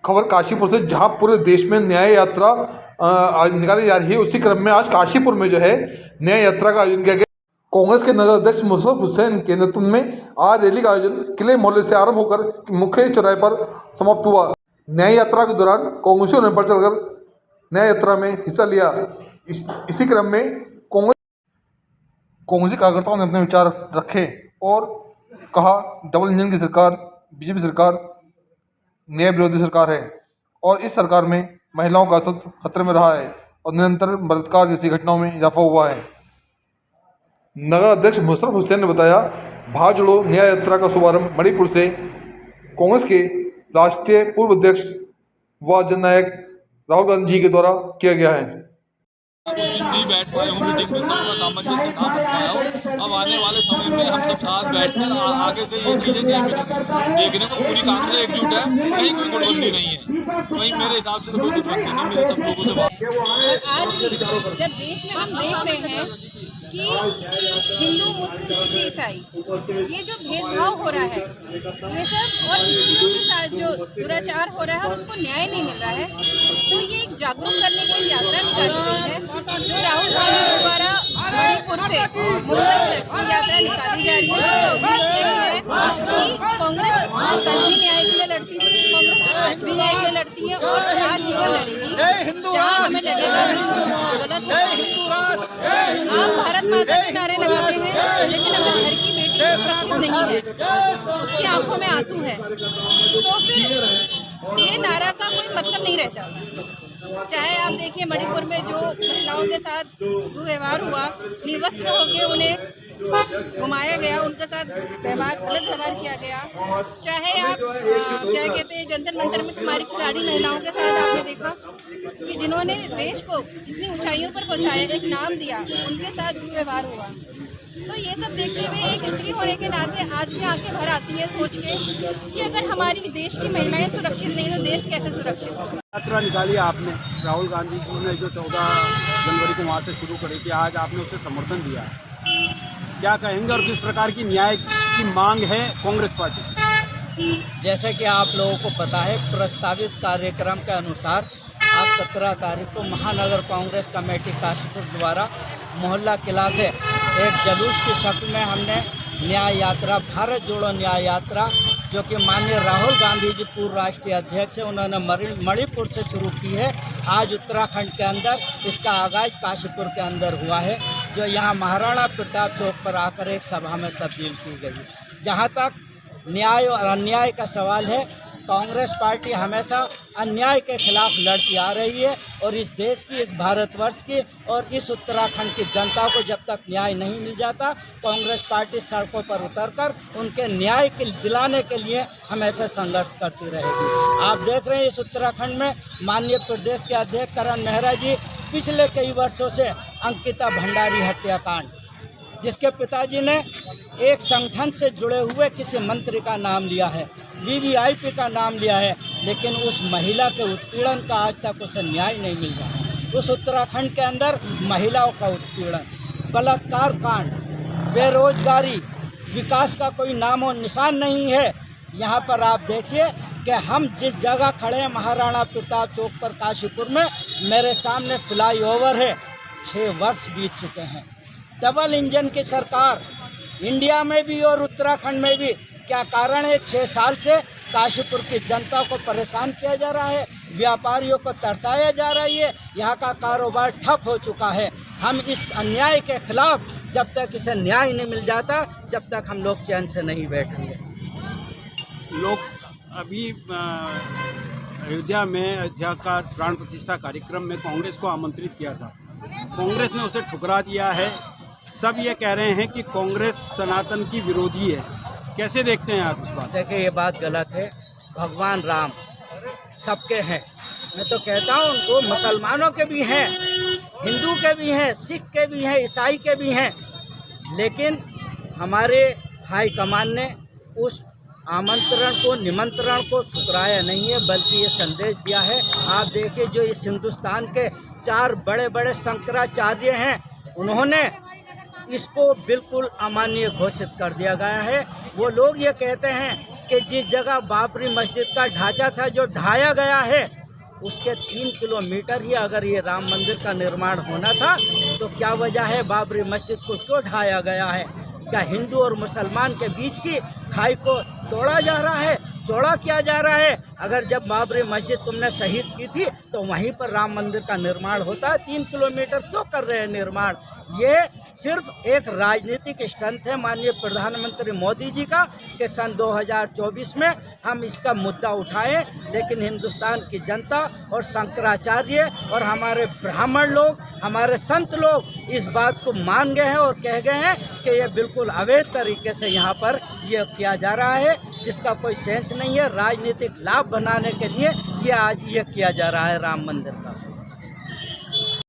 खबर काशीपुर से, जहां पूरे देश में न्याय यात्रा निकाली जा रही है। उसी क्रम में आज काशीपुर में जो है न्याय यात्रा का आयोजन किया गया। कांग्रेस के नगर अध्यक्ष मुशर्रफ हुसैन के नेतृत्व में आज रैली का आयोजन किले मोहल्ले से आरंभ होकर मुख्य चौराहे पर समाप्त हुआ। न्याय यात्रा के दौरान कांग्रेसियों ने बढ़ चढ़कर न्याय यात्रा में हिस्सा लिया। इसी क्रम में कांग्रेसी कार्यकर्ताओं ने अपने विचार रखे और कहा, डबल इंजन की सरकार बीजेपी सरकार न्याय विरोधी सरकार है और इस सरकार में महिलाओं का अस्तित्व खतरे में रहा है और निरंतर बलात्कार जैसी घटनाओं में इजाफा हुआ है। नगर अध्यक्ष मुशर्रफ हुसैन ने बताया, भारत जोड़ो न्याय यात्रा का शुभारंभ मणिपुर से कांग्रेस के राष्ट्रीय पूर्व अध्यक्ष व जननायक राहुल गांधी जी के द्वारा किया गया है। नहीं बैठ पाए हूँ मीटिंग में, सबका सामंजस्य ना बन पाया हो। अब आने वाले समय में हम सब साथ बैठकर आगे से ये चीजें देखने को पूरी कांग्रेस एकजुट है, कहीं कोई गुटबंदी नहीं है। वही मेरे हिसाब से तो कोई गुटबंदी नहीं, मेरे सब लोगों से आज जब देश में हम देख रहे हैं कि हिंदू मुस्लिम सिख ईसाई ये जो भेदभाव हो रहा है, ये सब और स्त्रियों के साथ जो दुराचार हो रहा है उसको न्याय नहीं मिल रहा है, तो ये एक जागरूक करने के लिए यात्रा निकाली गई है जो राहुल गांधी द्वारा मणिपुर से मुंबई तक की यात्रा निकाली जा रही है। तो उद्देश्य यही है कि कांग्रेस कल भी न्याय के लिए लड़ती थी, कांग्रेस आज भी न्याय के लिए लड़ती है और आज जीवन लड़ेगी। जहाँ हमें लगेगा गलत आप भारत माता के नारे लगाते हैं, लेकिन अगर घर की बेटी सुरक्षित नहीं है, उसकी आंखों में आंसू है, तो फिर ये नारा का कोई मतलब नहीं रह जाता। चाहे आप देखिए मणिपुर में जो महिलाओं के साथ दुर्व्यवहार हुआ, निवस्त्र होकर उन्हें घुमाया गया, उनके साथ गलत व्यवहार किया गया। चाहे आप क्या कहते हैं जंतर मंतर में हमारी खिलाड़ी महिलाओं के साथ आपने देखा कि जिन्होंने देश को इतनी ऊंचाइयों पर पहुंचाया, एक नाम दिया, उनके साथ दुर्व्यवहार हुआ। तो ये सब देखते हुए एक स्त्री होने के नाते आज भी आंखें भर आती है सोच के कि अगर हमारी देश की महिलाएं सुरक्षित नहीं तो देश कैसे सुरक्षित होगा। यात्रा निकाली आपने, राहुल गांधी जी ने जो 14 जनवरी को वहाँ से शुरू करी थी, आज आपने उसे समर्थन दिया है, क्या कहेंगे और किस प्रकार की न्याय की मांग है कांग्रेस पार्टी? जैसे कि आप लोगों को पता है, प्रस्तावित कार्यक्रम के अनुसार आज 17 तारीख को महानगर कांग्रेस कमेटी काशीपुर द्वारा मोहल्ला किला से एक जुलूस की शक्ल में हमने न्याय यात्रा, भारत जोड़ो न्याय यात्रा, जो कि माननीय राहुल गांधी जी पूर्व राष्ट्रीय अध्यक्ष है, उन्होंने मणिपुर से शुरू की है। आज उत्तराखंड के अंदर इसका आगाज़ काशीपुर के अंदर हुआ है, जो यहाँ महाराणा प्रताप चौक पर आकर एक सभा में तब्दील की गई। जहाँ तक न्याय और अन्याय का सवाल है, कांग्रेस पार्टी हमेशा अन्याय के खिलाफ लड़ती आ रही है और इस देश की, इस भारतवर्ष की और इस उत्तराखंड की जनता को जब तक न्याय नहीं मिल जाता, कांग्रेस पार्टी सड़कों पर उतरकर उनके न्याय के दिलाने के लिए हमेशा संघर्ष करती रहेगी। आप देख रहे हैं इस उत्तराखंड में माननीय प्रदेश के अध्यक्ष करण मेहरा जी पिछले कई वर्षों से अंकिता भंडारी हत्याकांड, जिसके पिताजी ने एक संगठन से जुड़े हुए किसी मंत्री का नाम लिया है, वीवीआईपी का नाम लिया है, लेकिन उस महिला के उत्पीड़न का आज तक उसे न्याय नहीं मिल रहा। उस उत्तराखंड के अंदर महिलाओं का उत्पीड़न, बलात्कार कांड, बेरोजगारी, विकास का कोई नाम और निशान नहीं है। यहाँ पर आप देखिए कि हम जिस जगह खड़े हैं महाराणा प्रताप चौक पर काशीपुर में, मेरे सामने फ्लाईओवर है, 6 वर्ष बीत चुके हैं। डबल इंजन की सरकार इंडिया में भी और उत्तराखंड में भी, क्या कारण है? 6 साल से काशीपुर की जनता को परेशान किया जा रहा है, व्यापारियों को तरसाया जा रही है, यहाँ का कारोबार ठप हो चुका है। हम इस अन्याय के खिलाफ जब तक इसे न्याय नहीं मिल जाता, जब तक हम लोग चैन से नहीं बैठेंगे। लोग अभी अयोध्या का प्राण प्रतिष्ठा कार्यक्रम में कांग्रेस को आमंत्रित किया था, कांग्रेस ने उसे ठुकरा दिया है। सब ये कह रहे हैं कि कांग्रेस सनातन की विरोधी है, कैसे देखते हैं आप इस बात? देखिए, ये बात गलत है। भगवान राम सबके हैं, मैं तो कहता हूँ उनको मुसलमानों के भी हैं, हिंदू के भी हैं, सिख के भी हैं, ईसाई के भी हैं, लेकिन हमारे हाई कमान ने उस निमंत्रण को ठुकराया नहीं है, बल्कि ये संदेश दिया है। आप देखिए, जो इस हिंदुस्तान के 4 बड़े बड़े शंकराचार्य हैं, उन्होंने इसको बिल्कुल अमान्य घोषित कर दिया गया है। वो लोग ये कहते हैं कि जिस जगह बाबरी मस्जिद का ढांचा था जो ढाया गया है, उसके 3 किलोमीटर ही अगर ये राम मंदिर का निर्माण होना था तो क्या वजह है बाबरी मस्जिद को क्यों ढाया गया है? क्या हिंदू और मुसलमान के बीच की खाई को तोड़ा जा रहा है, चौड़ा किया जा रहा है? अगर जब बाबरी मस्जिद तुमने शहीद की थी तो वहीं पर राम मंदिर का निर्माण होता है, 3 किलोमीटर क्यों कर रहे हैं निर्माण? ये सिर्फ एक राजनीतिक स्टंट है माननीय प्रधानमंत्री मोदी जी का कि सन 2024 में हम इसका मुद्दा उठाएं, लेकिन हिंदुस्तान की जनता और शंकराचार्य और हमारे ब्राह्मण लोग, हमारे संत लोग इस बात को मान गए हैं और कह गए हैं कि ये बिल्कुल अवैध तरीके से यहाँ पर ये किया जा रहा है, जिसका कोई सेंस नहीं है। राजनीतिक लाभ बनाने के लिए ये आज ये किया जा रहा है राम मंदिर का।